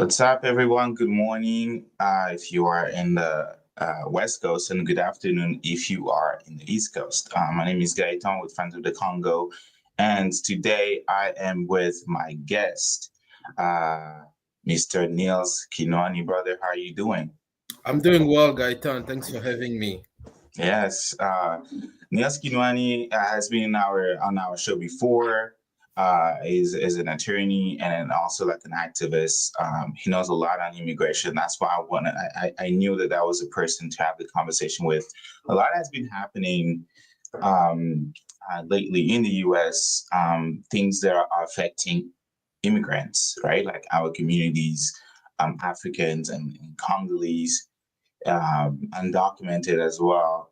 What's up, everyone? Good morning if you are in the West Coast, and good afternoon if you are in the East Coast. My name is Gaetan with Friends of the Congo, and today I am with my guest, uh, Mr. Niels Kinwani. Brother, how are you doing? I'm doing well, Gaetan. Thanks for having me. Yes, Niels Kinwani has been on our show before. Is an attorney and also like an activist. He knows a lot on immigration. That's why I knew that that was a person to have the conversation with. A lot has been happening lately in the U.S. Things that are affecting immigrants, right? Like our communities, Africans and Congolese, undocumented as well.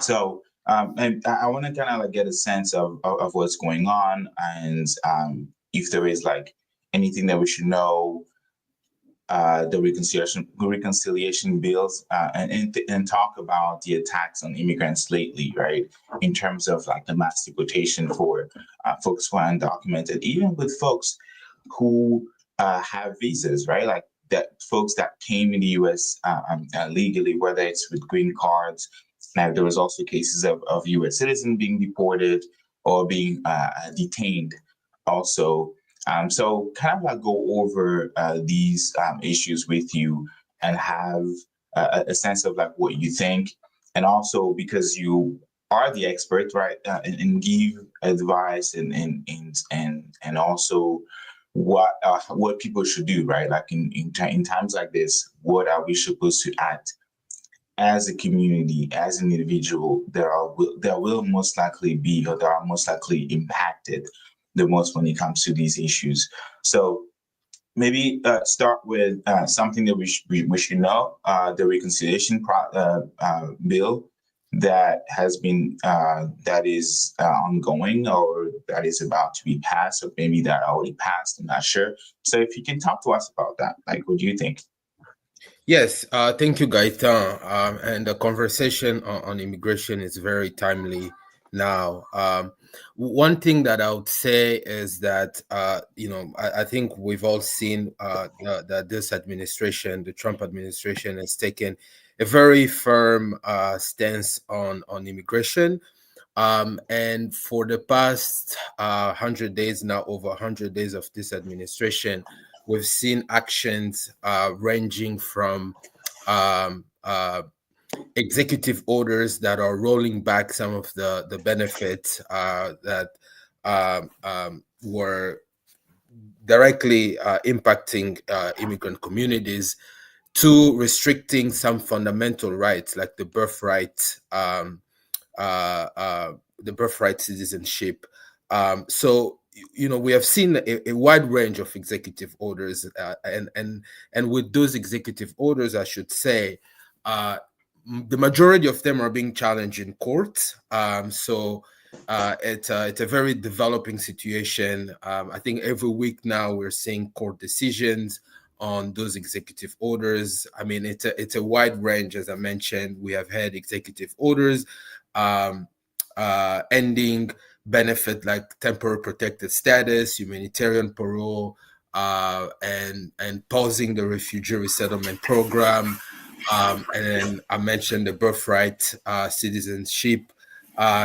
So and I want to kind of like get a sense of what's going on and if there is like anything that we should know, the reconciliation bills, and talk about the attacks on immigrants lately, right? In terms of like the mass deportation for folks who are undocumented, even with folks who have visas, right? Like that folks that came in the U.S. Legally, whether it's with green cards. Now, there was also cases of U.S. citizens being deported or being detained also. So kind of like go over these issues with you and have a sense of like what you think. And also because you are the expert, right? And give advice and also what people should do, right? Like in times like this, what are we supposed to act as a community, as an individual, there will most likely be, or there are most likely impacted the most when it comes to these issues. So maybe start with something that we should know: the reconciliation bill that has been that is ongoing or that is about to be passed, or maybe that already passed. I'm not sure. So if you can talk to us about that, like, what do you think? Yes, thank you, Gaetan. And the conversation on immigration is very timely now. One thing that I would say is that, I think we've all seen that this administration, the Trump administration, has taken a very firm stance on immigration. And for the past 100 days now, over 100 days of this administration, we've seen actions ranging from um, uh, executive orders that are rolling back some of the benefits that were directly impacting immigrant communities, to restricting some fundamental rights like the birthright citizenship. So we have seen a wide range of executive orders, and with those executive orders, I should say, the majority of them are being challenged in court. It's a very developing situation. I think every week now we're seeing court decisions on those executive orders. I mean, it's a wide range. As I mentioned, we have had executive orders um, ending benefit like temporary protected status, humanitarian parole, and pausing the refugee resettlement program. And then I mentioned the birthright citizenship.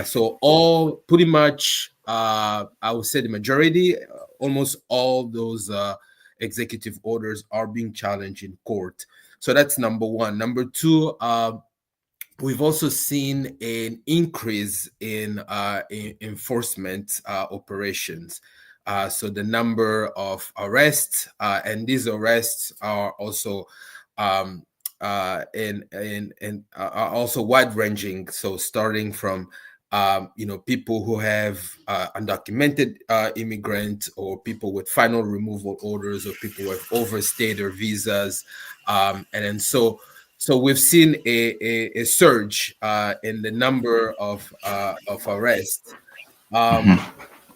So all pretty much, I would say the majority, almost all those executive orders are being challenged in court. So that's number one. Number two, we've also seen an increase in enforcement operations. So the number of arrests, and these arrests are also um, are also wide ranging. So starting from people who have undocumented immigrants, or people with final removal orders, or people who have overstayed their visas, and then so we've seen a surge in the number of arrests. Um, Mhm.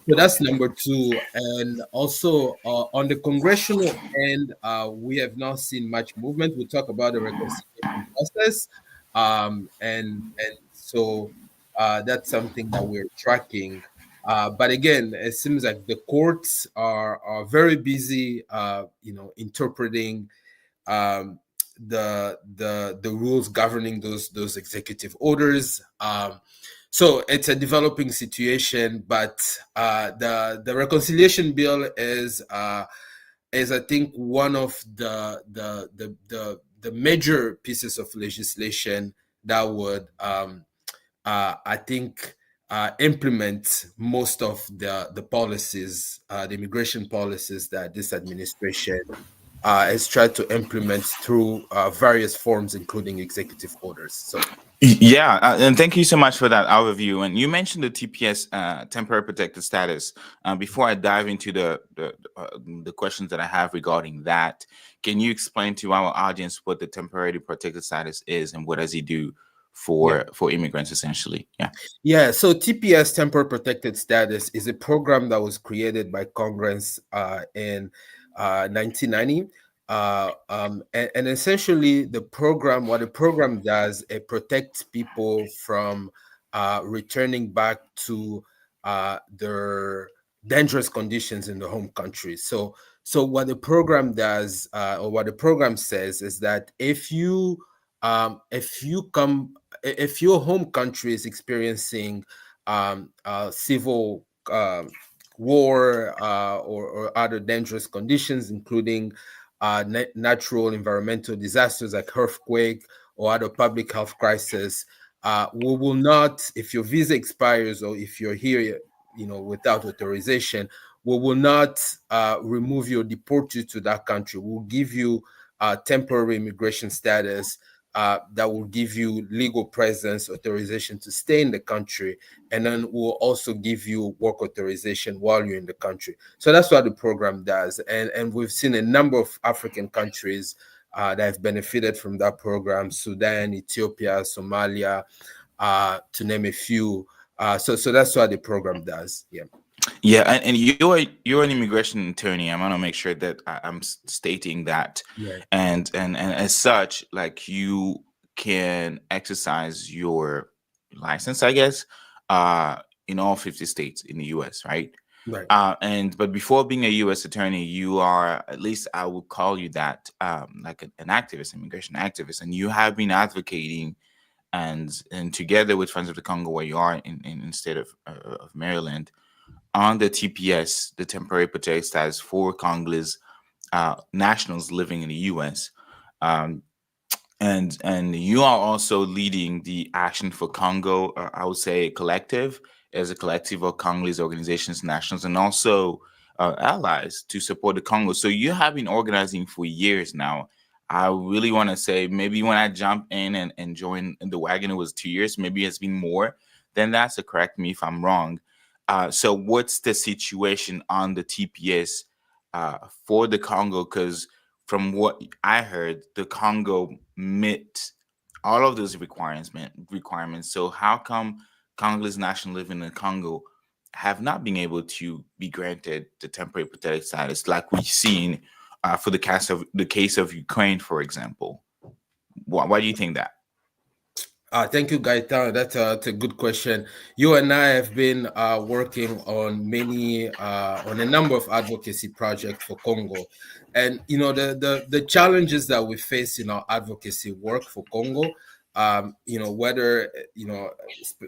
so that's number two. And also on the congressional end, we have not seen much movement. We talk about the reconciliation process, and so that's something that we're tracking. But again, it seems like the courts are very busy, interpreting um, the rules governing those executive orders. So it's a developing situation, but the reconciliation bill is I think one of the major pieces of legislation that would I think implement most of the policies, the immigration policies that this administration has tried to implement through various forms, including executive orders. So, Yeah, and thank you so much for that overview. And you mentioned the TPS, temporary protected status. Before I dive into the questions that I have regarding that, can you explain to our audience what the temporary protected status is and what does it do yeah. for immigrants, essentially? Yeah. Yeah, so TPS, Temporary Protected Status, is a program that was created by Congress in 1990. And essentially, what the program does, it protects people from returning back to their dangerous conditions in the home country. So what the program does, or what the program says, is that if your home country is experiencing civil war or other dangerous conditions, including natural environmental disasters like earthquake or other public health crisis, we will not, if your visa expires or if you're here, without authorization, we will not remove you or deport you to that country. We'll give you temporary immigration status that will give you legal presence, authorization to stay in the country, and then we'll also give you work authorization while you're in the country. So that's what the program does. And we've seen a number of African countries that have benefited from that program: Sudan, Ethiopia, Somalia, to name a few. So that's what the program does. Yeah. Yeah, and you're an immigration attorney. I want to make sure that I'm stating that, Yeah. and as such, like you can exercise your license, I guess, in all 50 states in the U.S., right? Right. But before being a U.S. attorney, you are, at least I would call you that, like an activist, immigration activist, and you have been advocating and together with Friends of the Congo, where you are in the state of Maryland, on the TPS, the temporary protected status for Congolese nationals living in the U.S. Um, and you are also leading the Action for Congo, I would say, collective, as a collective of Congolese organizations, nationals, and also allies to support the Congo. So you have been organizing for years now. I really want to say, maybe when I jumped in and joined the wagon, it was 2 years. Maybe it's been more than that. So correct me if I'm wrong. So what's the situation on the TPS for the Congo? Because from what I heard, the Congo met all of those requirements. So how come Congolese national living in Congo have not been able to be granted the temporary protected status like we've seen for the case of Ukraine, for example? Why do you think that? Thank you, Gaetan. That's a good question. You and I have been working on on a number of advocacy projects for Congo, and the challenges that we face in our advocacy work for Congo. Whether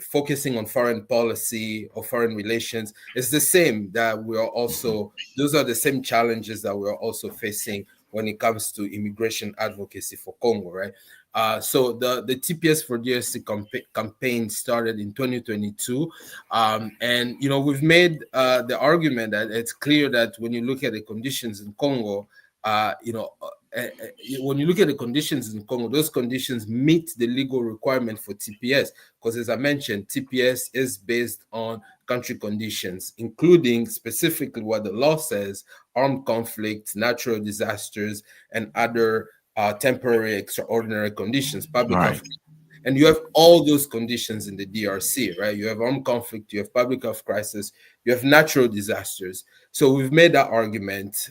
focusing on foreign policy or foreign relations, it's the same that we are also. Those are the same challenges that we are also facing when it comes to immigration advocacy for Congo, right? So the TPS for DRC campaign started in 2022, and we've made the argument that it's clear that when you look at the conditions in Congo, when you look at the conditions in Congo, those conditions meet the legal requirement for TPS, because as I mentioned, TPS is based on country conditions, including specifically what the law says: armed conflicts, natural disasters, and other temporary extraordinary conditions, public Right. health. And you have all those conditions in the DRC, right? You have armed conflict, you have public health crisis, you have natural disasters. So we've made that argument.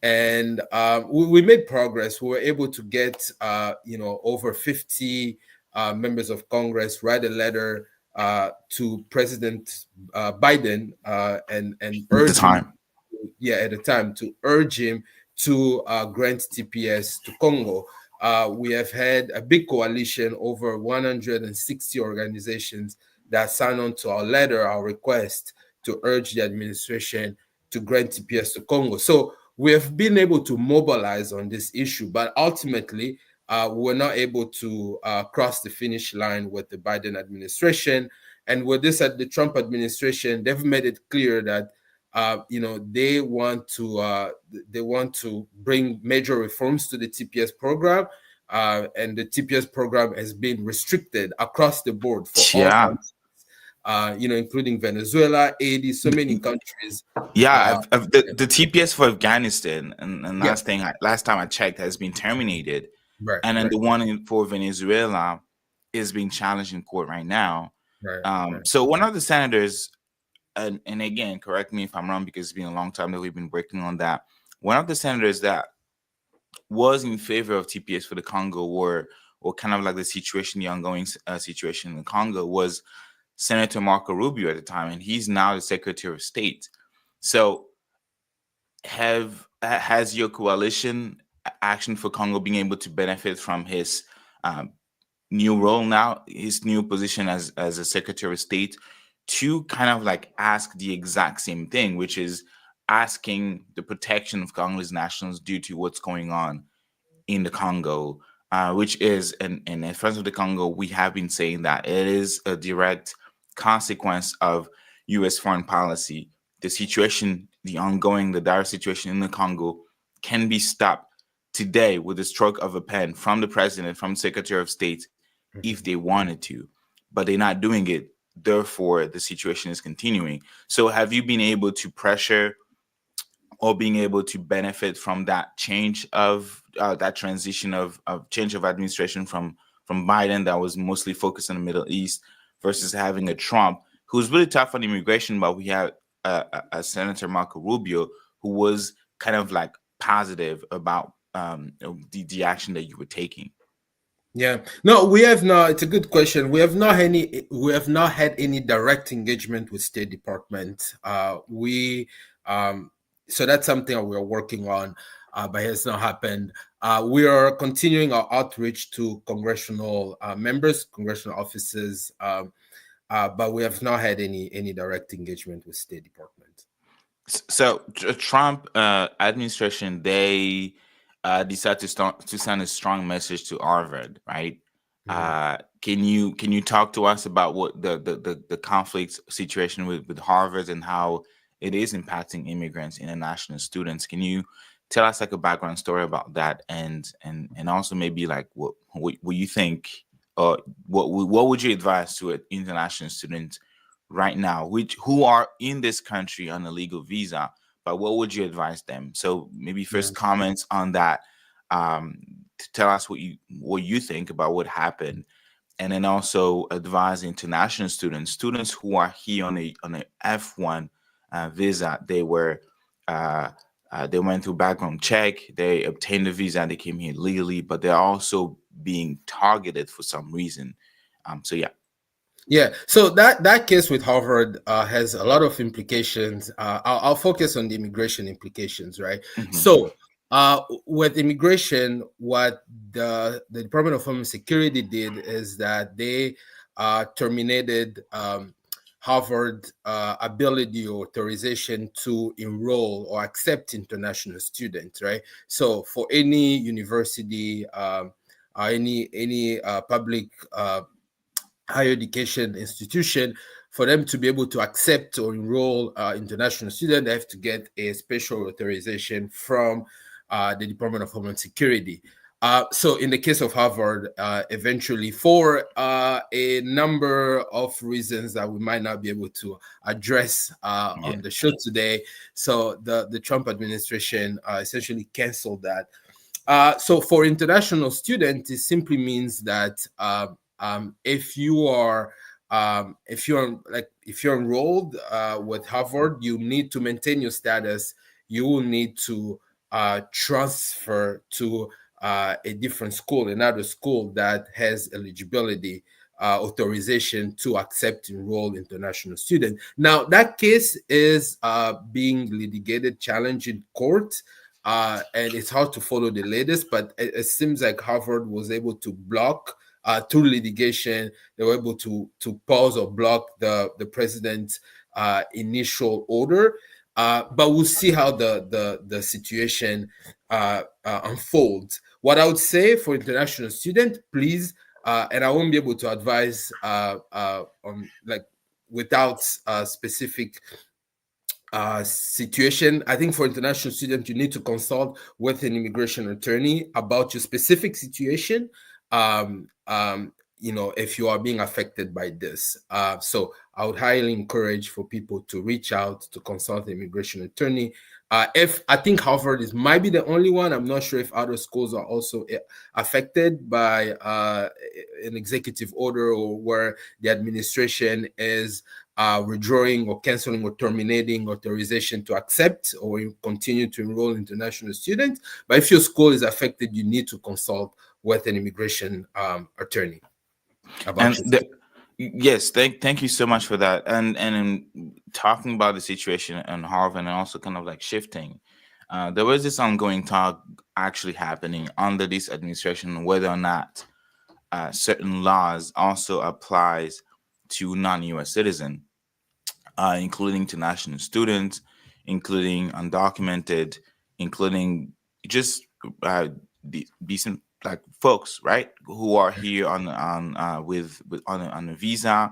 And we made progress. We were able to get, over 50 members of Congress write a letter to President Biden and At the urge him, time. yeah, at the time, to urge him to grant TPS to Congo. We have had a big coalition, over 160 organizations that signed on to our letter, our request to urge the administration to grant TPS to Congo. So we have been able to mobilize on this issue, but ultimately, we're not able to cross the finish line with the Biden administration. And with this, at the Trump administration, they've made it clear that they want to bring major reforms to the TPS program, and the TPS program has been restricted across the board for all Yeah. countries, including Venezuela, Haiti, so many countries. Yeah, Uh, the TPS for Afghanistan and yeah, last time I checked has been terminated, right, and then right, the one for Venezuela is being challenged in court right now. right, right. So one of the senators, and again, correct me if I'm wrong because it's been a long time that we've been working on that. One of the senators that was in favor of TPS for the Congo or kind of like the situation, the ongoing situation in Congo, was Senator Marco Rubio at the time, and he's now the Secretary of State. So has your coalition Action for Congo being able to benefit from his um, new role now, his new position as a Secretary of State, to kind of like ask the exact same thing, which is asking the protection of Congolese nationals due to what's going on in the Congo, which is in Friends of the Congo, we have been saying that it is a direct consequence of U.S. foreign policy. The situation, the dire situation in the Congo, can be stopped today with the stroke of a pen from the president, from the Secretary of State, if Mhm. they wanted to, but they're not doing it. Therefore, the situation is continuing. So, have you been able to pressure or being able to benefit from that change of that transition of change of administration from Biden that was mostly focused on the Middle East versus having a Trump who's really tough on immigration, but we have a Senator Marco Rubio who was kind of like positive about the action that you were taking. Yeah. No, we have not. It's a good question. We have not had any direct engagement with State Department. We So that's something that we're working on, but it has not happened. We are continuing our outreach to congressional members, congressional offices, but we have not had any direct engagement with State Department. So Trump administration, they decided to send a strong message to Harvard, right? Mhm. Can you talk to us about what the conflict situation with Harvard and how it is impacting immigrants, international students? Can you tell us like a background story about that, and also maybe like what you think, or what would you advise to an international student right now, which who are in this country on a legal visa, but what would you advise them? So maybe Yeah. first comments on that, um, to tell us what you think about what happened, and then also advise international students who are here on a F1 visa. Uh, they went through background check, they obtained the visa, they came here legally, but they're also being targeted for some reason. So yeah. Yeah, so that case with Harvard has a lot of implications. I'll focus on the immigration implications, right? Mhm. So, with immigration, what the Department of Homeland Security did is that they terminated Harvard ability or authorization to enroll or accept international students, right? So, for any university, any public higher education institution, for them to be able to accept or enroll international students, they have to get a special authorization from the Department of Homeland Security. So in the case of Harvard, eventually, for a number of reasons that we might not be able to address Yeah. on the show today, so the Trump administration essentially canceled that. So for international students, it simply means that if you're enrolled with Harvard, you need to maintain your status. You will need to transfer to a different school, another school that has eligibility authorization to accept enroll international students. Now, that case is being litigated, challenged in court, and it's hard to follow the latest, but it seems like Harvard was able to block through litigation. They were able to pause or block the president's initial order. But we'll see how the situation unfolds. What I would say for international students, please, and I won't be able to advise on like without specific situation. I think for international students, you need to consult with an immigration attorney about your specific situation. Um, um, if you are being affected by this. So I would highly encourage for people to reach out to consult an immigration attorney. If I think Harvard might be the only one, I'm not sure if other schools are also affected by an executive order or where the administration is withdrawing or canceling or terminating authorization to accept or continue to enroll international students. But if your school is affected, you need to consult with an immigration attorney about And yes, thank you so much for that. And in talking about the situation in Harvard and also kind of like shifting, there was this ongoing talk actually happening under this administration whether or not certain laws also applies to non-U.S. citizen, including to national students, including undocumented, including just decent like folks, right, who are here on with on a visa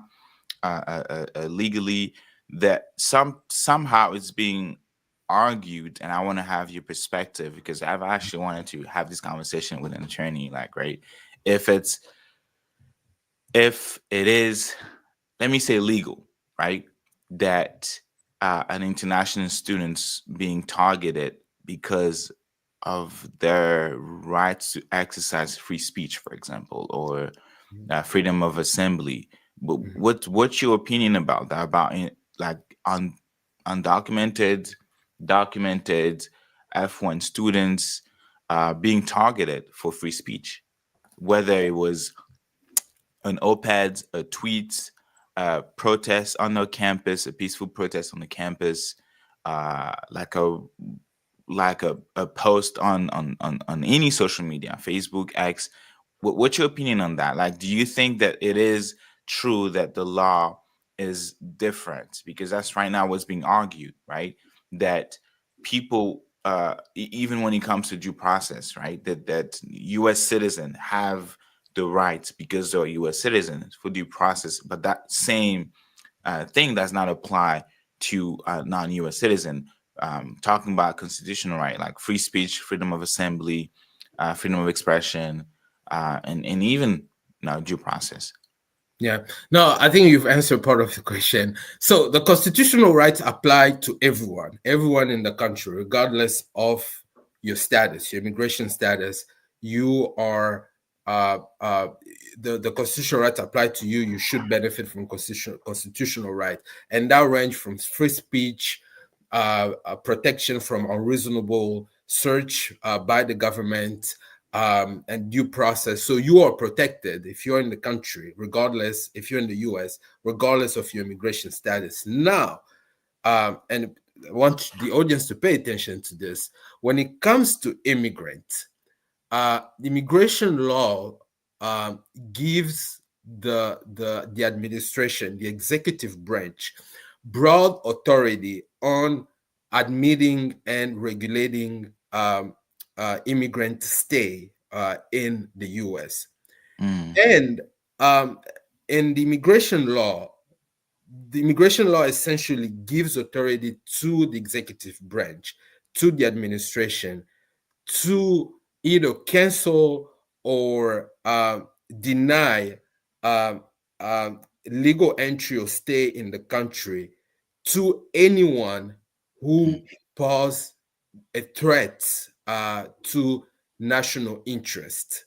legally. That somehow it's being argued, and I want to have your perspective because I've actually wanted to have this conversation with an attorney. Like, right, if it's if it is, let me say legal, right, that an international students being targeted because of their rights to exercise free speech, for example, or freedom of assembly. But what's your opinion about that? About like undocumented, documented F1 students being targeted for free speech, whether it was an op-ed, a tweet, a protest on the campus, a peaceful protest on the campus, like a post on any social media, Facebook, X. What's your opinion on that? Like, do you think that it is true that the law is different? Because that's right now what's being argued, right? That people, even when it comes to due process, right, that U.S. citizens have the rights because they're U.S. citizens for due process, but that same thing does not apply to non-U.S. citizen. Talking about constitutional right, like free speech, freedom of assembly, freedom of expression, and even due process. Yeah, no, I think you've answered part of the question. So the constitutional rights apply to everyone in the country, regardless of your status, your immigration status. You are the constitutional rights apply to you. You should benefit from constitutional right, and that range from free speech, protection from unreasonable search by the government, and due process. So you are protected if you're in the country, regardless, if you're in the US, regardless of your immigration status. Now, and I want the audience to pay attention to this. When it comes to immigrants, the immigration law gives the administration, the executive branch, broad authority on admitting and regulating immigrant stay in the U.S. Mm, And in the immigration law essentially gives authority to the executive branch, to the administration, to either cancel or deny um, legal entry or stay in the country to anyone who pose a threat to national interest.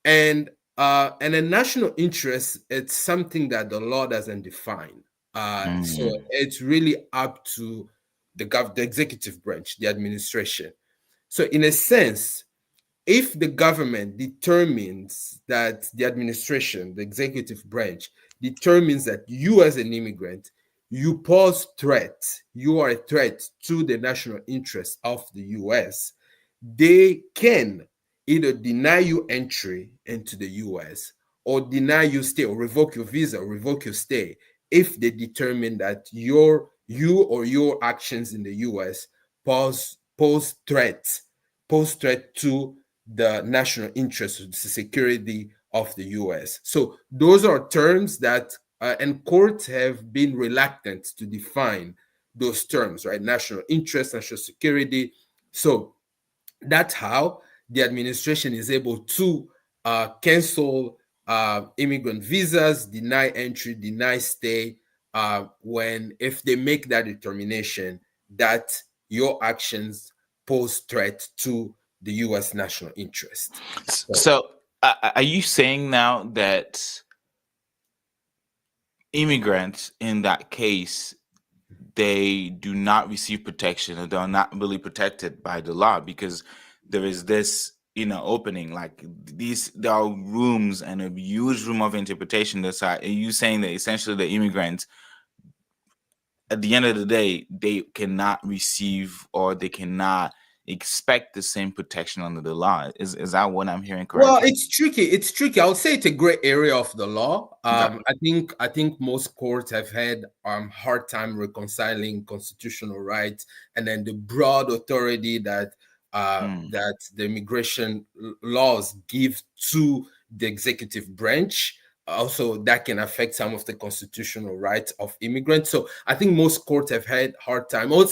And a national interest, it's something that the law doesn't define. So mm, it's really up to the executive branch, the administration. So in a sense, if the government determines that the administration, the executive branch, determines that you as an immigrant, you pose threat, you are a threat to the national interest of the US, they can either deny you entry into the US or deny you stay or revoke your visa or revoke your stay if they determine that you or your actions in the US pose threat to the national interest, the security of the US. So those are terms that and courts have been reluctant to define those terms, right? National interest, national security. So that's how the administration is able to cancel immigrant visas, deny entry, deny stay, when if they make that determination that your actions pose threat to the U.S. national interest. So, So, are you saying now that immigrants in that case, they do not receive protection, or they're not really protected by the law, because there is this, opening, like these, there are rooms and a huge room of interpretation. That's are you saying that essentially the immigrants, at the end of the day, they cannot receive, or they cannot expect the same protection under the law? Is that what I'm hearing well, correctly? it's tricky. It's tricky. I would say it's a gray area of the law. Okay. I think most courts have had hard time reconciling constitutional rights and then the broad authority that Mm. that the immigration laws give to the executive branch. Also, that can affect some of the constitutional rights of immigrants. So I think most courts have had hard time, or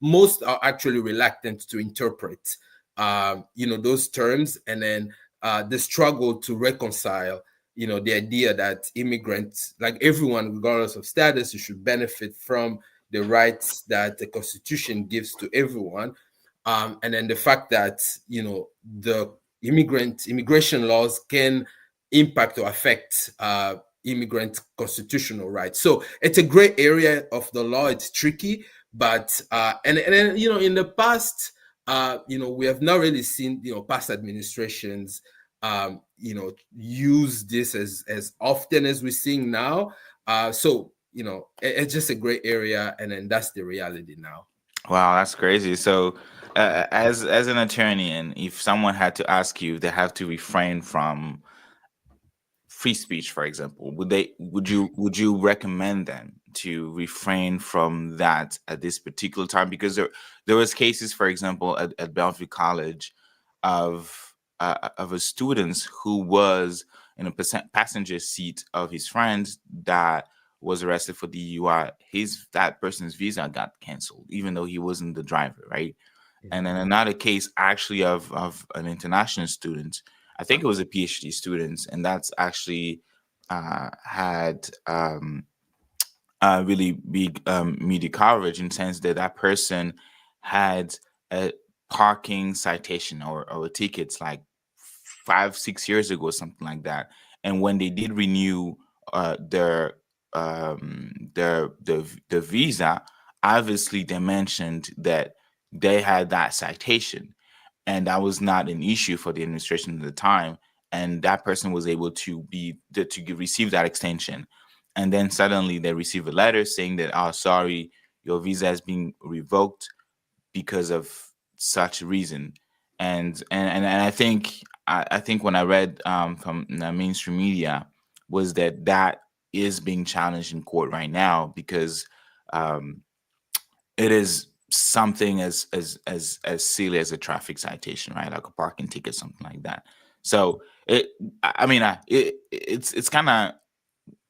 most are actually reluctant to interpret, those terms, and then the struggle to reconcile, the idea that immigrants, like everyone, regardless of status, you should benefit from the rights that the Constitution gives to everyone, and then the fact that the immigration laws can impact or affect immigrant constitutional rights. So it's a gray area of the law. It's tricky, but and then in the past, we have not really seen past administrations use this as often as we're seeing now. So it's just a gray area, and then that's the reality now. Wow, that's crazy. So, as an attorney, and if someone had to ask you, they have to refrain from free speech, for example, would you recommend them to refrain from that at this particular time? Because there was cases, for example, at Bellevue College, of a student who was in a passenger seat of his friend that was arrested for DUI. That person's visa got canceled, even though he wasn't the driver, right? And then another case actually of an international student. I think it was a PhD student, and that's actually had really big media coverage, in the sense that that person had a parking citation, or tickets, like 5-6 years ago, something like that. And when they did renew their visa, obviously they mentioned that they had that citation, and that was not an issue for the administration at the time. And that person was able receive that extension. And then suddenly they receive a letter saying that, oh, sorry, your visa has been revoked because of such reason. And I think when I read from the mainstream media, was that is being challenged in court right now, because um, it is something as silly as a traffic citation, right? Like a parking ticket, something like that. So it's kind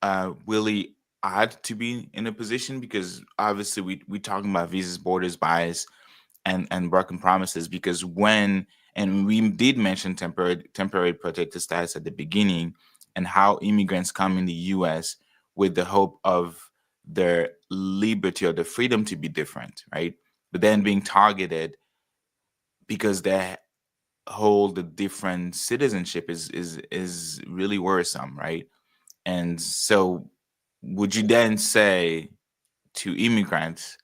of really odd to be in a position, because obviously we talking about visas, borders, bias, and broken promises. Because and we did mention temporary protected status at the beginning, and how immigrants come in the US with the hope of their liberty or the freedom to be different, right? But then being targeted because they hold a different citizenship is really worrisome, right? And so, would you then say to immigrants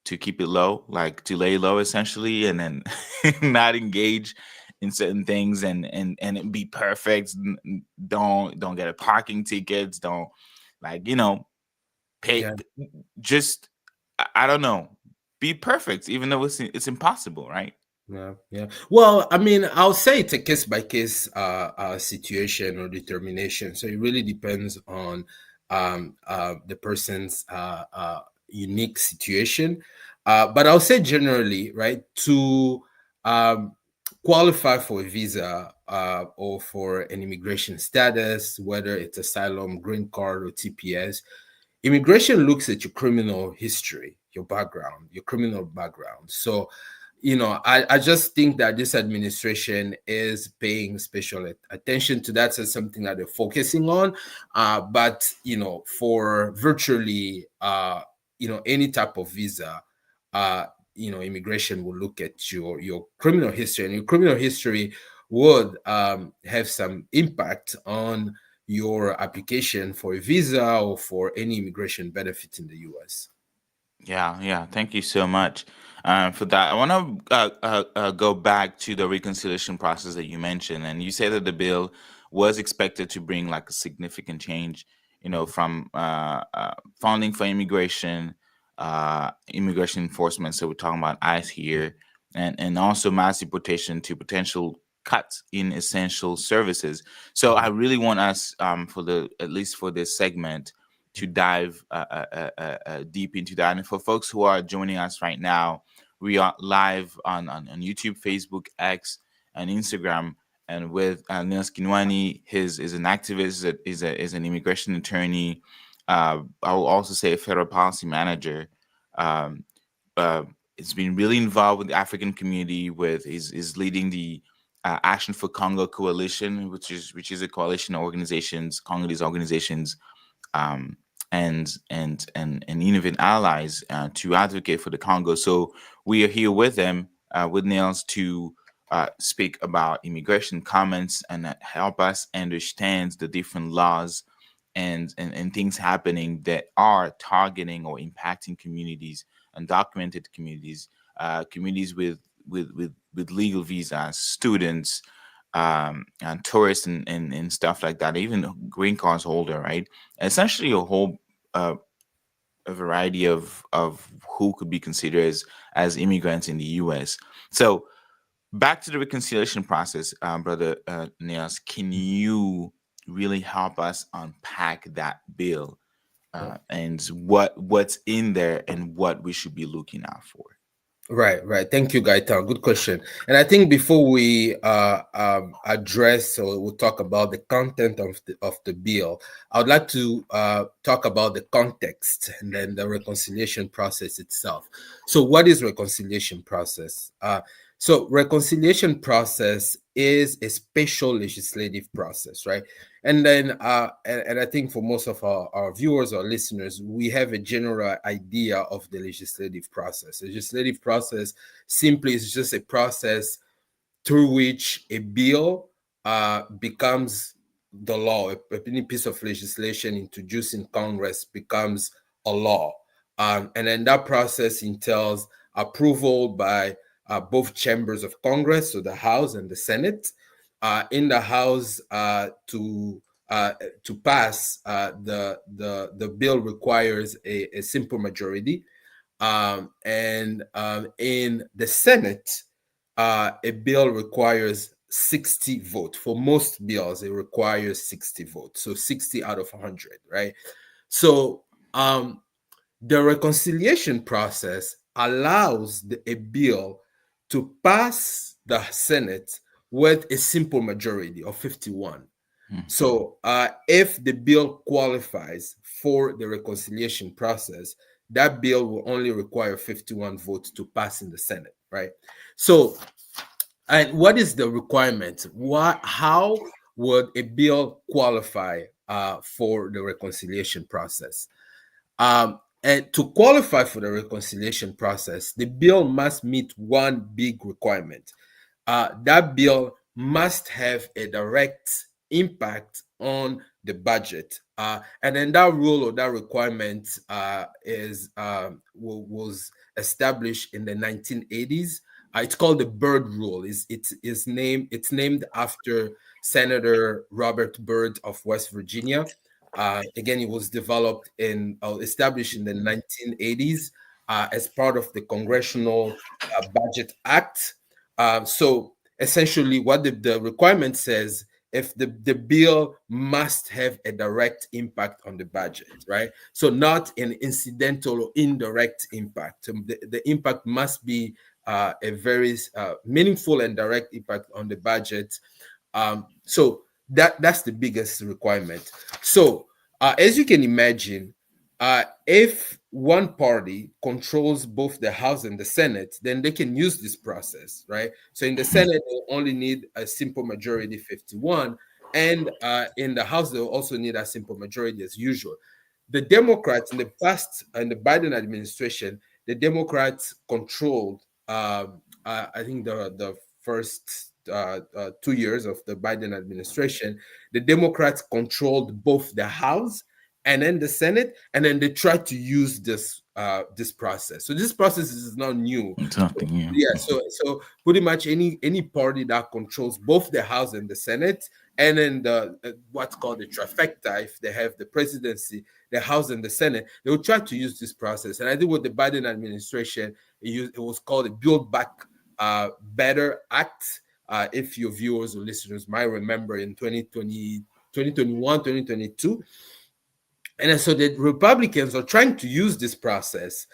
to keep it low, like to lay low essentially, and then not engage in certain things and it be perfect. Don't get a parking tickets. Don't, like, pay. Yeah. Just, I don't know. Be perfect, even though it's impossible, right? Yeah, yeah. Well, I mean, I'll say it's a case by case situation or determination. So it really depends on the person's unique situation. But I'll say generally, right, to um, qualify for a visa or for an immigration status, whether it's asylum, green card, or TPS, immigration looks at your criminal history, your background, your criminal background. So I just think that this administration is paying special attention to that. So it's something that they're focusing on. But for virtually any type of visa, uh, immigration will look at your criminal history, and your criminal history would have some impact on your application for a visa or for any immigration benefit in the US. Yeah, yeah. Thank you so much for that. I want to go back to the reconciliation process that you mentioned, and you said that the bill was expected to bring like a significant change, from funding for immigration, immigration enforcement. So we're talking about ICE here, and also mass deportation to potential cuts in essential services. So I really want us, for the at least for this segment, to dive deep into that. And for folks who are joining us right now, we are live on YouTube, Facebook, X, and Instagram. And with Nils Kinwani, his is an activist, is an immigration attorney. I will also say a federal policy manager. Um, uh, it's been really involved with the African community. With is leading the Action for Congo Coalition, which is a coalition of organizations, Congolese organizations, um, and even allies to advocate for the Congo. So we are here with them, with Nils, to speak about immigration comments and help us understand the different laws and things happening that are targeting or impacting communities, undocumented communities, communities with legal visas, students, and tourists and stuff like that, even green cards holder, right? Essentially, uh, a variety of who could be considered as immigrants in the U.S. So back to the reconciliation process, brother Niels, can you really help us unpack that bill, and what's in there and what we should be looking out for? Right, right. Thank you, Gaetan. Good question. And I think before we address or we'll talk about the content of the bill, I would like to talk about the context and then the reconciliation process itself. So, what is reconciliation process? So, reconciliation process is a special legislative process, right? And then, and I think for most of our viewers or listeners, we have a general idea of the legislative process. The legislative process simply is just a process through which a bill becomes the law. Any piece of legislation introduced in Congress becomes a law. And then that process entails approval by both chambers of Congress, so the House and the Senate. In the House, to pass the bill requires a simple majority, and in the Senate, a bill requires 60 votes. For most bills, it requires 60 votes, so 60 out of 100, right? So the reconciliation process allows a bill to pass the Senate with a simple majority of 51. So if the bill qualifies for the reconciliation process, that bill will only require 51 votes to pass in the Senate, right? So, and what is the requirement? How would a bill qualify for the reconciliation process? And to qualify for the reconciliation process, the bill must meet one big requirement. That bill must have a direct impact on the budget. And then that rule or that requirement was established in the 1980s. It's called the Byrd Rule. It's named after Senator Robert Byrd of West Virginia. Again, it was established in the 1980s as part of the Congressional Budget Act. So essentially, what the requirement says, if the bill must have a direct impact on the budget, right? So not an incidental or indirect impact. The impact must be a very meaningful and direct impact on the budget. So that's the biggest requirement. So as you can imagine, if one party controls both the House and the Senate, then they can use this process, right? So in the Senate, they'll only need a simple majority, 51, and in the House, they'll also need a simple majority as usual. The Democrats in the past, in the Biden administration, the Democrats controlled, I think, the first 2 years of the Biden administration. The Democrats controlled both the House and then the Senate, and then they tried to use this process. So this process is not new. It's nothing new. Yeah. So pretty much any party that controls both the House and the Senate, and then what's called the trifecta, if they have the presidency, the House and the Senate, they will try to use this process. And I think with the Biden administration, it was called the Build Back Better Act. If your viewers or listeners might remember, in 2020, 2021, 2022. And so the Republicans are trying to use this process.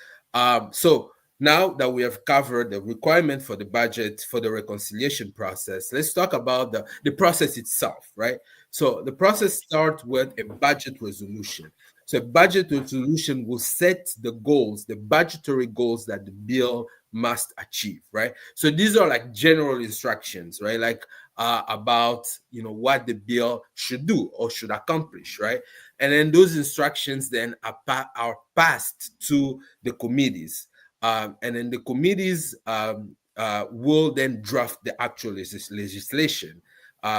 So now that we have covered the requirement for the budget, for the reconciliation process, let's talk about the process itself, right? So the process starts with a budget resolution. So a budget resolution will set the goals, the budgetary goals that the bill must achieve, right? So these are like general instructions, right? Like about what the bill should do or should accomplish, right? And then those instructions then are passed to the committees, and then the committees will then draft the actual legislation.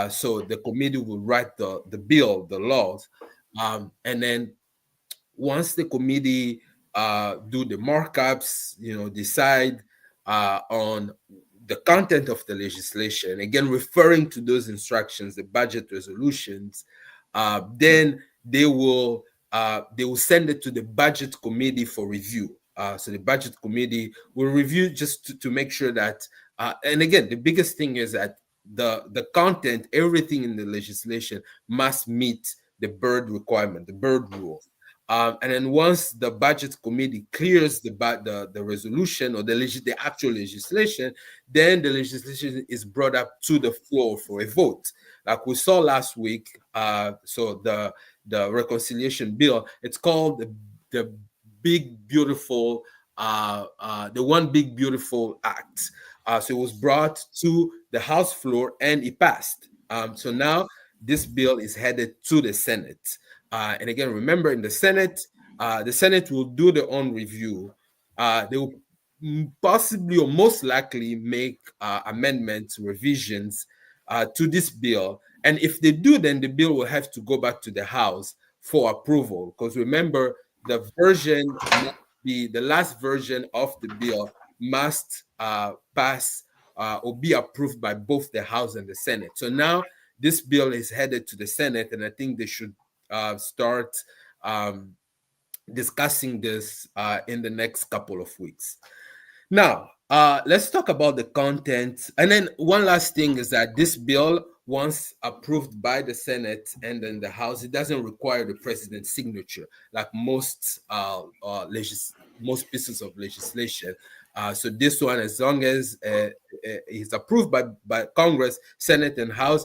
So the committee will write the bill, the laws, and then once the committee do the markups, decide on the content of the legislation, again referring to those instructions, the budget resolutions, then they will send it to the budget committee for review. So the budget committee will review just to make sure that, and again, the biggest thing is that the content, everything in the legislation must meet the Byrd requirement, the Byrd rule. And then once the budget committee clears the resolution or the actual legislation, then the legislation is brought up to the floor for a vote. Like we saw last week, so the reconciliation bill, it's called the Big Beautiful, the One Big Beautiful Act. So it was brought to the House floor and it passed. So now this bill is headed to the Senate. And again, remember, in the Senate will do their own review. They will possibly or most likely make amendments, revisions to this bill. And if they do, then the bill will have to go back to the House for approval. Because remember, the last version of the bill must pass or be approved by both the House and the Senate. So now this bill is headed to the Senate, and I think they should start discussing this in the next couple of weeks. Now, let's talk about the content. And then one last thing is that this bill, once approved by the Senate and then the House, it doesn't require the president's signature like most pieces of legislation. So this one, as long as it's approved by Congress, Senate, and House,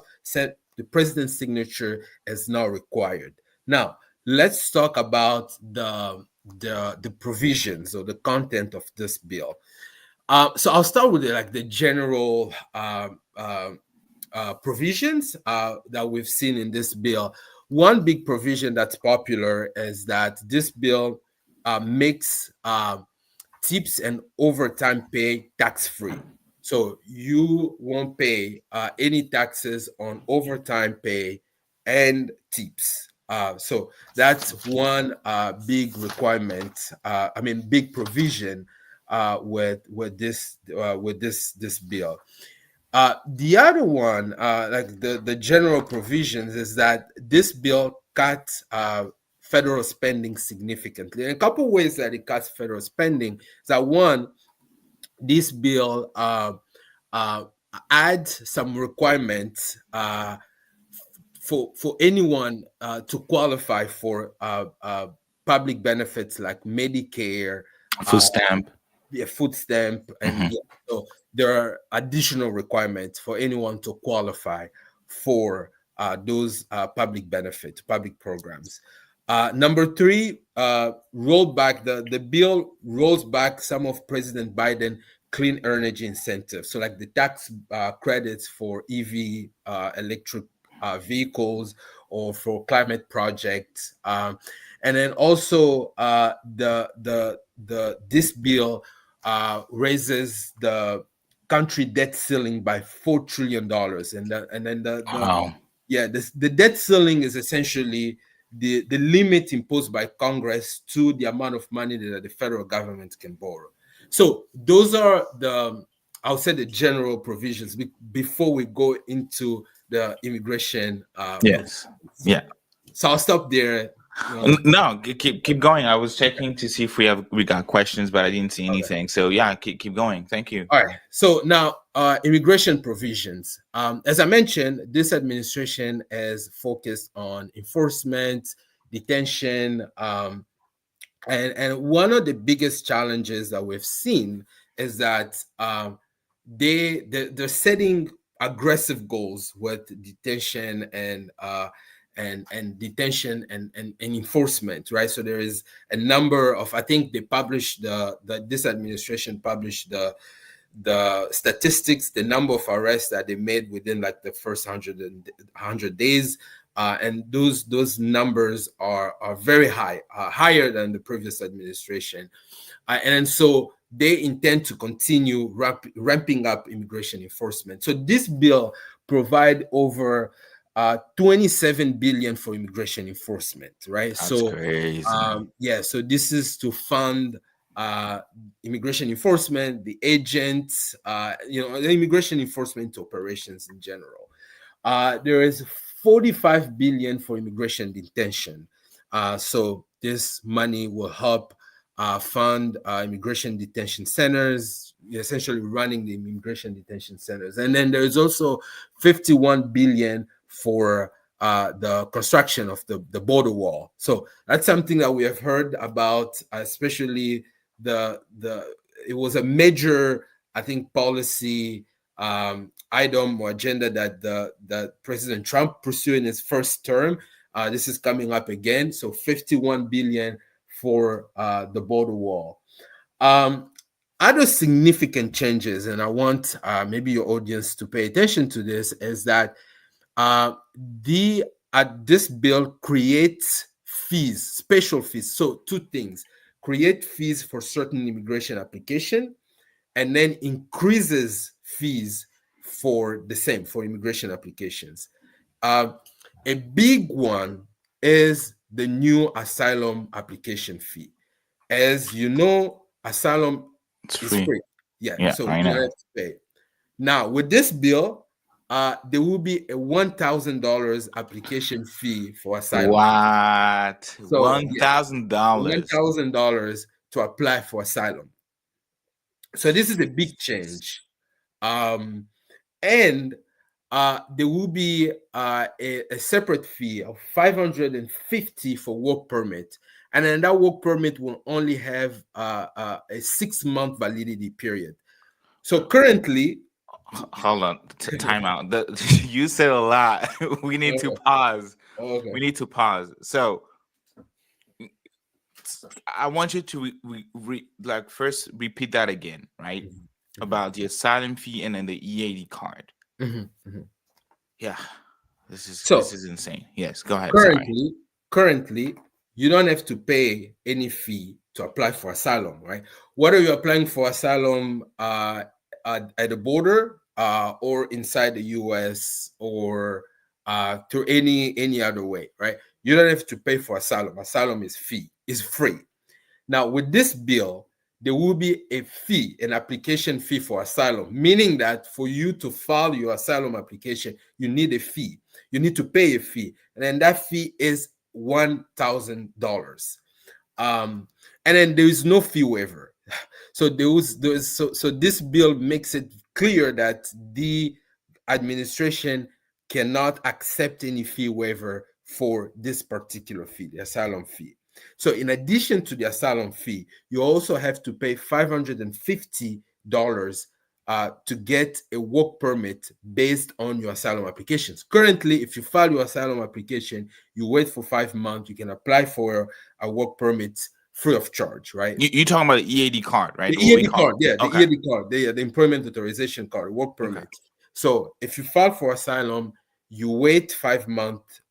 the president's signature is not required. Now, let's talk about the provisions or the content of this bill. So I'll start with the general provisions that we've seen in this bill. One big provision that's popular is that this bill makes tips and overtime pay tax-free. So you won't pay any taxes on overtime pay and tips. So that's one big requirement, big provision with this bill. The other one, like the general provisions, is that this bill cuts federal spending significantly. And a couple ways that it cuts federal spending is that, one, this bill adds some requirements for anyone to qualify for public benefits like Medicare, Food stamp. food stamp, and Mhm. so there are additional requirements for anyone to qualify for those public benefits, public programs. Number three, roll back the bill rolls back some of President Biden clean energy incentives, so like the tax credits for EV electric vehicles or for climate projects, and then also this bill raises the country debt ceiling by $4 trillion, and then Wow. the debt ceiling is essentially the limit imposed by Congress to the amount of money that the federal government can borrow. So those are I'll say the general provisions before we go into the immigration. Yes. Yeah. So I'll stop there. No, keep going. I was checking to see if we got questions, but I didn't see anything. So yeah, keep going. Thank you. All right. So now, immigration provisions. As I mentioned, this administration is focused on enforcement, detention, and one of the biggest challenges that we've seen is that they're setting aggressive goals with detention and detention and enforcement, right? So there is a number of, I think they published this administration published the statistics, the number of arrests that they made within like the first 100 days. And those numbers are very high, higher than the previous administration. And so they intend to continue ramping up immigration enforcement. So this bill provide over 27 billion for immigration enforcement, right? That's so crazy. so this is to fund immigration enforcement, the agents, the immigration enforcement operations in general. There is 45 billion for immigration detention. So this money will help fund immigration detention centers, essentially running the immigration detention centers. And then there's also 51 billion for the construction of the border wall. So that's something that we have heard about, especially it was a major, I think, policy item or agenda that President Trump pursued in his first term. This is coming up again. So 51 billion for the border wall. Other significant changes, and I want maybe your audience to pay attention to this, is that this bill creates fees, special fees. So two things: create fees for certain immigration application, and then increases fees for the same for immigration applications. A big one is the new asylum application fee. As you know, asylum It's is free. free. Yeah, So I you don't know. have to pay. Now, with this bill, there will be a $1,000 application fee for asylum. What? So $1,000. $1,000 to apply for asylum. So this is a big change. And there will be a separate fee of 550 for work permit, and then that work permit will only have a 6-month validity period. So currently, Hold on, time out. You said a lot. We need to pause. okay. We need to pause. So I want you to first repeat that again, right? About the asylum fee and then the EAD card. Yeah, this is insane. Yes, go ahead. Currently, you don't have to pay any fee to apply for asylum, right? Whether you're applying for asylum at the border or inside the US or through any other way, right? You don't have to pay for asylum. Asylum is free. Now, with this bill, there will be a fee, an application fee for asylum, meaning that for you to file your asylum application, you need a fee. You need to pay a fee. And then that fee is $1,000. And then there is no fee waiver. So so this bill makes it clear that the administration cannot accept any fee waiver for this particular fee, the asylum fee. So in addition to the asylum fee, you also have to pay $550 to get a work permit based on your asylum applications. Currently, if you file your asylum application, you wait for 5 months, you can apply for a work permit free of charge, right? You're talking about the EAD card, right? The What we EAD call card, yeah, the okay. EAD card, the employment authorization card, work permit. Okay. So if you file for asylum, you wait 5 months,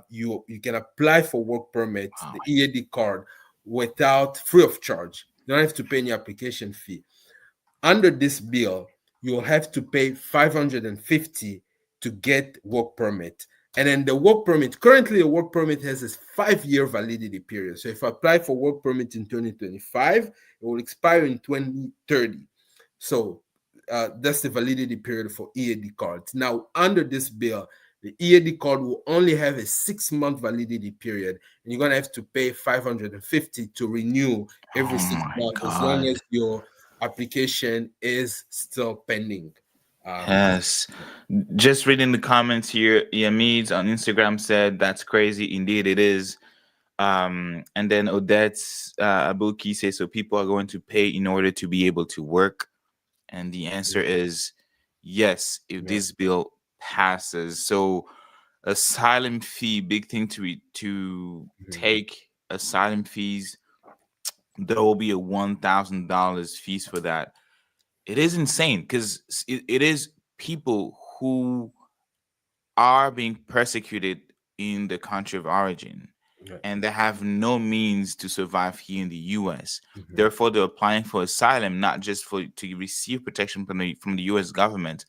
you can apply for work permit, the EAD card, without free of charge. You don't have to pay any application fee. Under this bill, you'll have to pay $550 to get work permit. And then the work permit, currently the work permit has this 5-year validity period. So if I apply for work permit in 2025, it will expire in 2030. So that's the validity period for EAD cards. Now, under this bill, the EAD card will only have a 6-month validity period, and you're gonna have to pay $550 to renew every 6 months, as long as your application is still pending. Yes. Just reading the comments here, Yamid on Instagram said that's crazy. Indeed, it is. And then Odette's Abuki says, so people are going to pay in order to be able to work. And the answer is yes, if this bill passes. So asylum fee, big thing to take asylum fees. There will be a $1,000 fees for that. It is insane because it is people who are being persecuted in the country of origin, and they have no means to survive here in the US. Therefore, they're applying for asylum, not just to receive protection from the US government,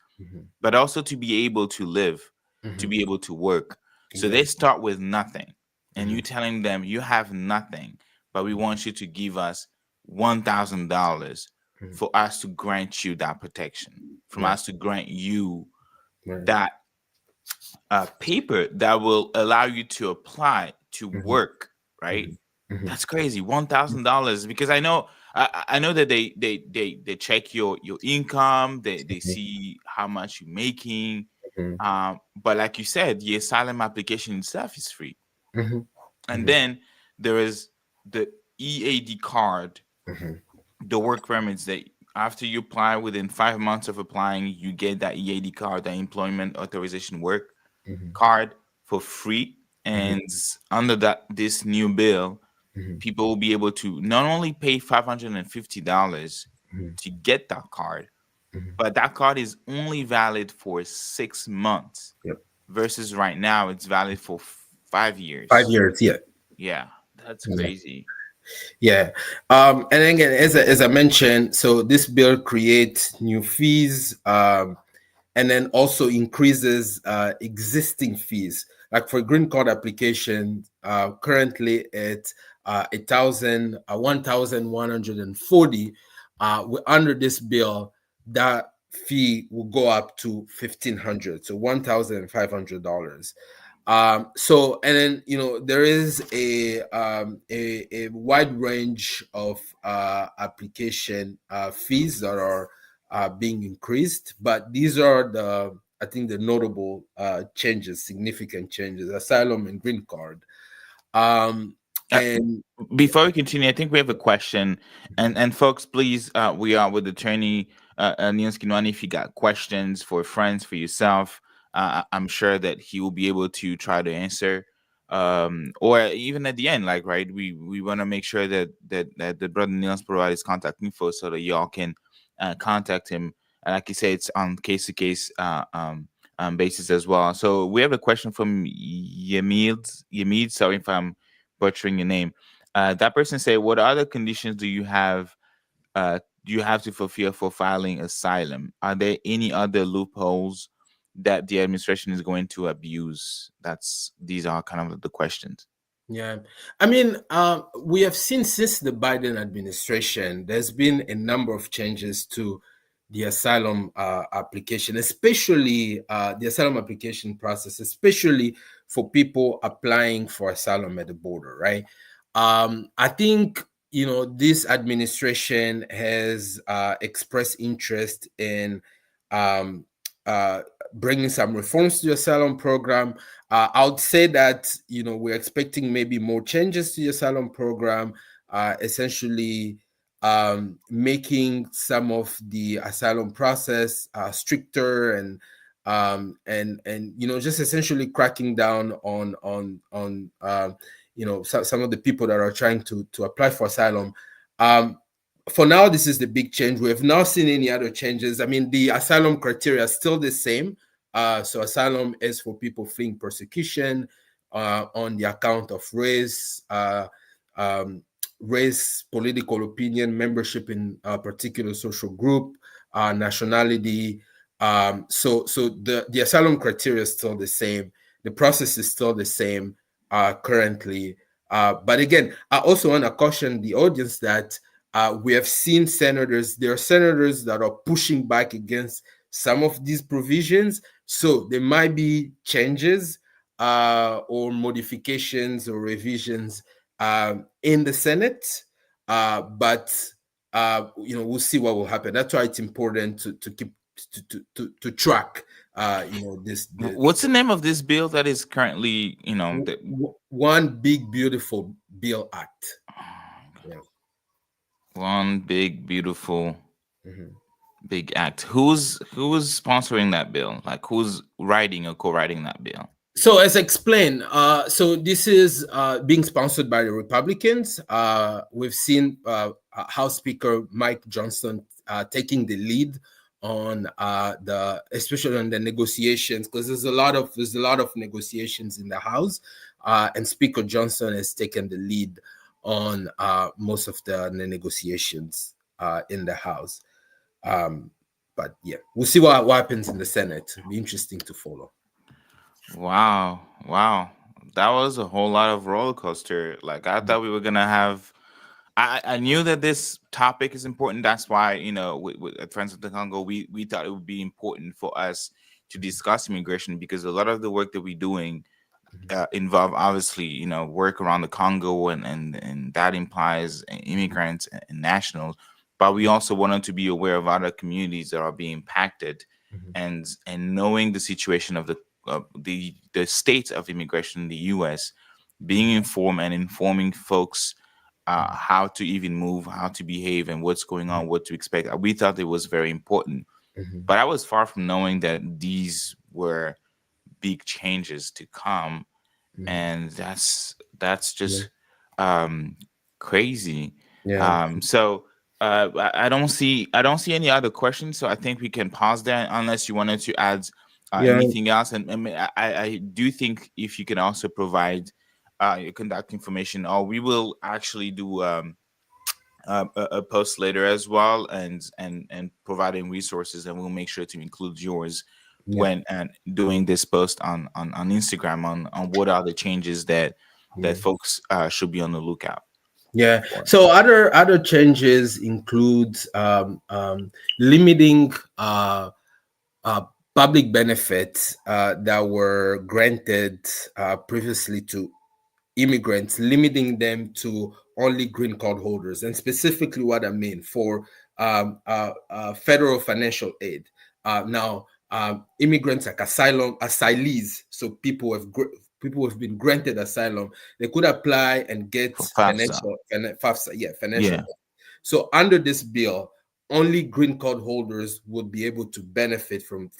but also to be able to live, to be able to work. So they start with nothing, and you're telling them you have nothing, but we want you to give us $1,000 for us to grant you that protection, from us to grant you that paper that will allow you to apply to work, right? That's crazy. $1,000, because I know that they check your income, they see how much you're making. But like you said, the asylum application itself is free. And then there is the EAD card, the work permits that after you apply, within 5 months of applying, you get that EAD card, the employment authorization work card, for free. And under this new bill, people will be able to not only pay $550 to get that card, but that card is only valid for 6 months. Versus right now, it's valid for 5 years. 5 years, yeah. Yeah, that's crazy. Yeah. And again, as I mentioned, so this bill creates new fees, and then also increases existing fees. Like for green card application, currently it's 1,140. Under this bill, that fee will go up to $1,500, so $1,500. So, and then there is a wide range of application fees that are being increased, but these are I think the notable changes, significant changes: asylum and green card. And before we continue, I think we have a question, and folks, please, we are with attorney Neil Skinwani. If you got questions for friends, for yourself, I'm sure that he will be able to try to answer, or even at the end, like, right, we want to make sure that the brother Neil's provide his contact info so that y'all can contact him, and like you say, it's on case to case basis as well. So we have a question from Yamid, sorry if I'm butchering your name. That person said, what other conditions do you have to fulfill for filing asylum? Are there any other loopholes that the administration is going to abuse? These are kind of the questions. Yeah, I mean, we have seen since the Biden administration, there's been a number of changes to the asylum application, especially the asylum application process, especially for people applying for asylum at the border, right? I think, you know, this administration has expressed interest in um, uh, bringing some reforms to the asylum program. I would say that, you know, we're expecting maybe more changes to the asylum program, essentially making some of the asylum process stricter, and you know, just essentially cracking down on you know, some of the people that are trying to apply for asylum. Um, for now, this is the big change. We have not seen any other changes. I mean, the asylum criteria is still the same. So asylum is for people fleeing persecution on the account of race, um, race, political opinion, membership in a particular social group, nationality. So the asylum criteria is still the same. The process is still the same currently. But again, I also want to caution the audience that we have seen senators, there are senators that are pushing back against some of these provisions. So there might be changes or modifications or revisions in the Senate, but you know, we'll see what will happen. That's why it's important to keep to track you know, this What's the name of this bill that is currently, you know, one big beautiful bill act. Yeah. one big beautiful Mhm. big act? Who's sponsoring that bill? Like who's writing or co-writing that bill? So as explained, so this is being sponsored by the Republicans. We've seen House Speaker Mike Johnson taking the lead on the, especially on the negotiations, because there's a lot of negotiations in the House, and Speaker Johnson has taken the lead on most of the negotiations in the House. Um, but yeah, we'll see what happens in the Senate. It'll be interesting to follow. Wow, wow. That was a whole lot of roller coaster. Like I thought we were gonna have. I knew that this topic is important. That's why, you know, with Friends of the Congo, we thought it would be important for us to discuss immigration because a lot of the work that we're doing involve obviously, you know, work around the Congo, and that implies immigrants and nationals. But we also wanted to be aware of other communities that are being impacted, Mhm. and knowing the situation of the state of immigration in the U.S., being informed and informing folks how to even move, how to behave, and what's going on, what to expect. We thought it was very important, Mhm. but I was far from knowing that these were big changes to come, Mhm. and that's Yeah. just um crazy. Yeah. So I don't see any other questions, so I think we can pause there unless you wanted to add Yeah. anything else. And I do think if you can also provide your contact information, or we will actually do a post later as well, and providing resources, and we'll make sure to include yours Yeah. when and doing this post on Instagram on what are the changes that Yeah. folks should be on the lookout Yeah. for. So other changes include limiting uh, public benefits that were granted previously to immigrants, limiting them to only green card holders. And specifically, what I mean for federal financial aid. Now, immigrants like asylees, so people who have been granted asylum, they could apply and get For FAFSA. FAFSA, yeah, financial Yeah, aid. So under this bill, only green card holders would be able to benefit from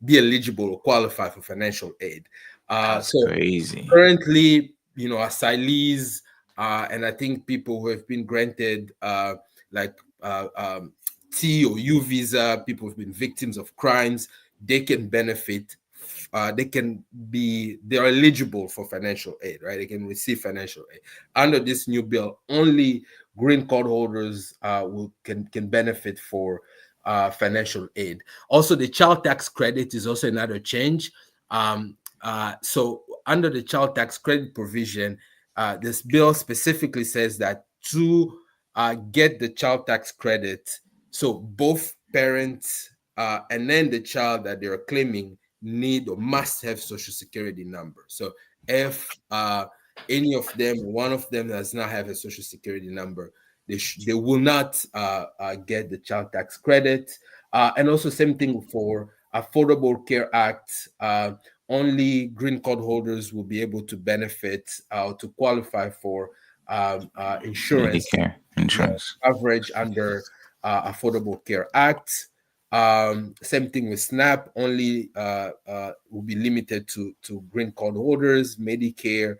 be eligible or qualify for financial aid. that's So crazy. currently, you know, asylees, and I think people who have been granted like T or U visa, people who've been victims of crimes, they can benefit. They are eligible for financial aid, right? They can receive financial aid under this new bill. Only green card holders can benefit for financial aid. Also, the child tax credit is also another change. So under the child tax credit provision, this bill specifically says that to get the child tax credit, so both parents and then the child that they're claiming need or must have social security number. So if any of them, one of them does not have a social security number, they will not get the child tax credit. And also same thing for Affordable Care Act. Only green card holders will be able to benefit to qualify for insurance Medicare insurance. coverage under Affordable Care Act. Same thing with SNAP, only will be limited to green card holders, Medicare.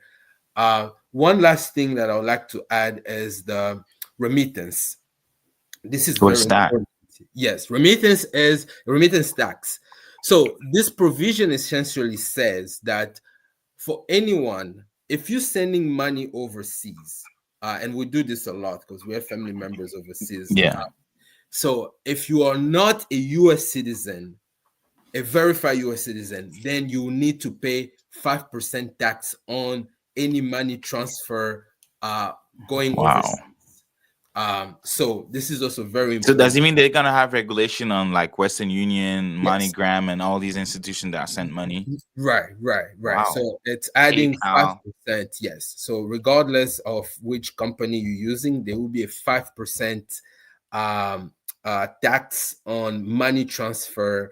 One last thing that I would like to add is the remittance. This is very What's that? important. Yes, remittance is remittance tax. So this provision essentially says that for anyone, if you're sending money overseas, and we do this a lot because we have family members overseas. Yeah. So if you are not a US citizen, a verified US citizen, then you need to pay 5% tax on any money transfer going Wow. overseas. So this is also very So important. does it mean they're gonna have regulation on like Western Union, Yes. MoneyGram, and all these institutions that send money? Right. Wow. So it's adding PayPal. 5%. Yes. So regardless of which company you're using, there will be a 5% tax on money transfer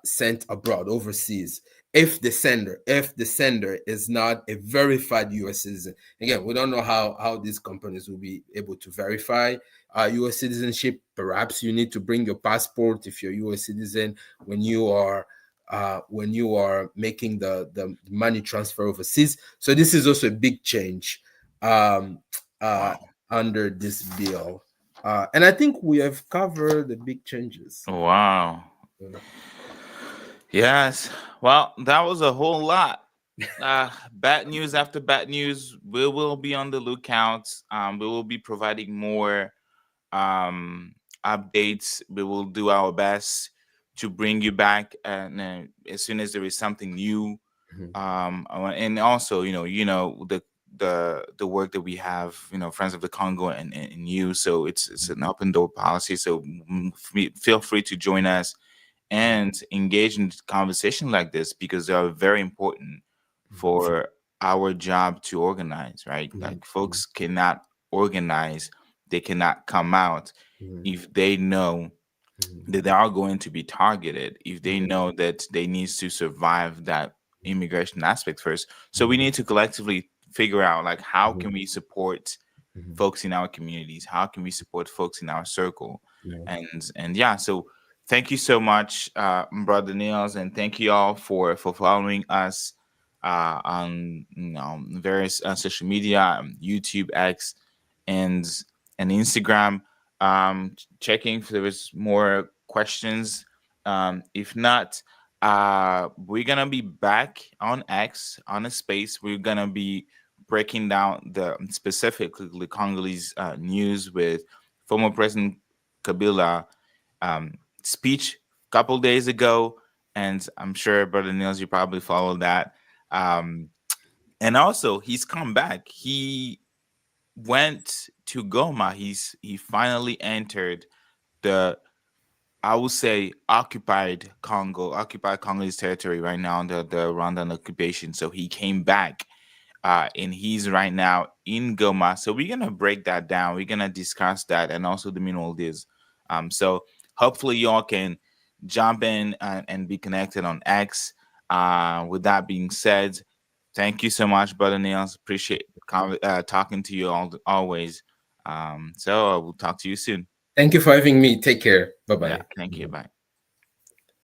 sent abroad overseas if the sender is not a verified US citizen. Again, we don't know how these companies will be able to verify US citizenship. Perhaps you need to bring your passport if you're a US citizen when you are making the money transfer overseas. So this is also a big change under this bill. And I think we have covered the big changes. Wow. Yes. Well, that was a whole lot. Bad news after bad news. We will be on the lookout. We will be providing more updates. We will do our best to bring you back, and as soon as there is something new. And also, the work that we have, Friends of the Congo and you. So it's an open door policy. So feel free to join us and engage in conversation like this, because they are very important for our job to organize, right? Like folks cannot organize, they cannot come out if they know that they are going to be targeted, if they know that they need to survive that immigration aspect first. So we need to collectively figure out, like, how can we support folks in our communities, how can we support folks in our circle. And yeah, so thank you so much, Brother Niels, and thank you all for following us on various social media, YouTube, X, and Instagram. Checking if there was more questions. If not, we're gonna be back on X on a space. We're gonna be breaking down the specifically Congolese news with former President Kabila speech a couple days ago, and I'm sure Brother Niels, you probably followed that. And also, he's come back. He went to Goma. He finally entered the, I would say, occupied Congolese territory right now, the Rwandan occupation. So he came back, and he's right now in Goma. So we're gonna break that down. We're gonna discuss that, and also the meanwhile this. So hopefully y'all can jump in and be connected on X. With that being said, thank you so much, Brother Niels. Appreciate talking to you always. So we'll talk to you soon. Thank you for having me. Take care. Bye-bye. Yeah, thank you. Bye.